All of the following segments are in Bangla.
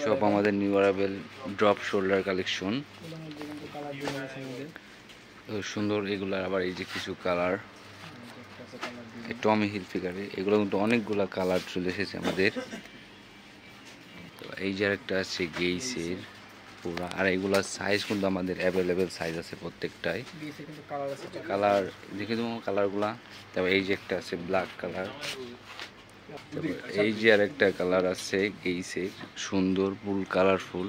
সব আমাদের new arrival drop shoulder collection, সুন্দর এগুলার। আবার এই যে কিছু কালার টমি হিল ফিগারে, এগুলো কিন্তু অনেকগুলা কালার চলে এসেছে আমাদের। তো এই যে একটা আছে গেইসের পুরা, আর এগুলার সাইজ কিন্তু আমাদের অ্যাভেলেবেল সাইজ আছে প্রত্যেকটাই। কালার দেখে দেবো কালারগুলা। তারপর এই যে একটা আছে ব্ল্যাক কালার, এই যে আর একটা কালার আছে গেইসের সুন্দর ফুল কালারফুল।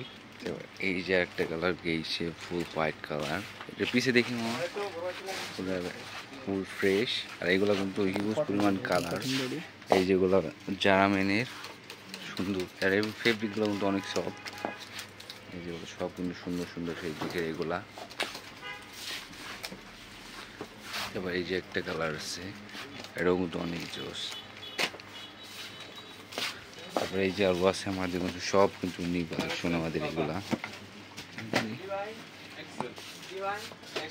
এই যে একটা কালার গেইসে ফুল হোয়াইট কালার, এটা পিছে দেখি ফুল ফ্রেশ। আর এগুলো কিন্তু হিউজ পরিমাণ কালার। এই যেগুলো জারামেনের সুন্দর, আর এই ফেব্রিকগুলো কিন্তু অনেক সফট। এই যেগুলো সব কিন্তু সুন্দর সুন্দর ফেব্রিকের এগুলা। তারপর এই যে একটা কালার আছে, এটাও কিন্তু অনেক জোস। তারপরে এই যে আরও আছে আমাদের কিন্তু সব কিন্তু নিউ কালেকশন আমাদের এগুলা।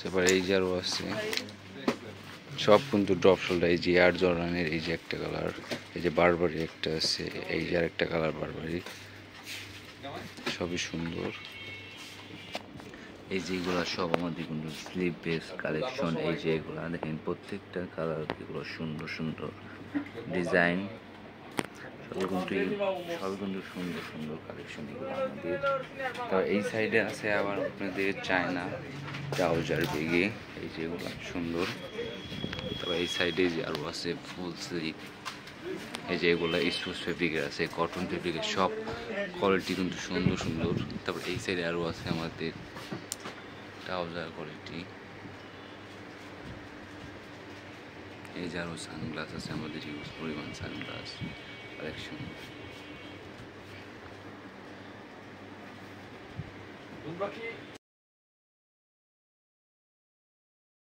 তারপরে এই যে আরও আছে সব কিন্তু ড্রপ শোল্ডার। এই যে এয়ার জর্ডানের এই যে একটা কালার, এই যে বারবারি একটা আছে, এই যে আর একটা কালার বারবারি, সবই সুন্দর। এই যে এগুলো সব আমাদের কিন্তু স্লিপ বেস কালেকশন। এই যে এগুলো দেখেন প্রত্যেকটা কালার এগুলো সুন্দর সুন্দর ডিজাইন, সবই কিন্তু সুন্দর সুন্দর কালেকশন এগুলো আমাদের। তো এই সাইডে আছে আবার আপনাদের চায়না ট্রাউজার বেগে, এই যে এগুলো সুন্দর। তবে এই সাইডে যে আরও আছে ফুল স্লিভ, এই যে এগুলো স্পোর্টস ফেব্রিকের আছে, কটন ফেব্রিকের, সব কোয়ালিটি কিন্তু সুন্দর সুন্দর। তারপর এই সাইডে আরও আছে আমাদের ট্রাউজার কোয়ালিটি। এই যে আরও সানগ্লাস আছে আমাদের, হিউজ পরিমাণ সানগ্লাস কালেকশন।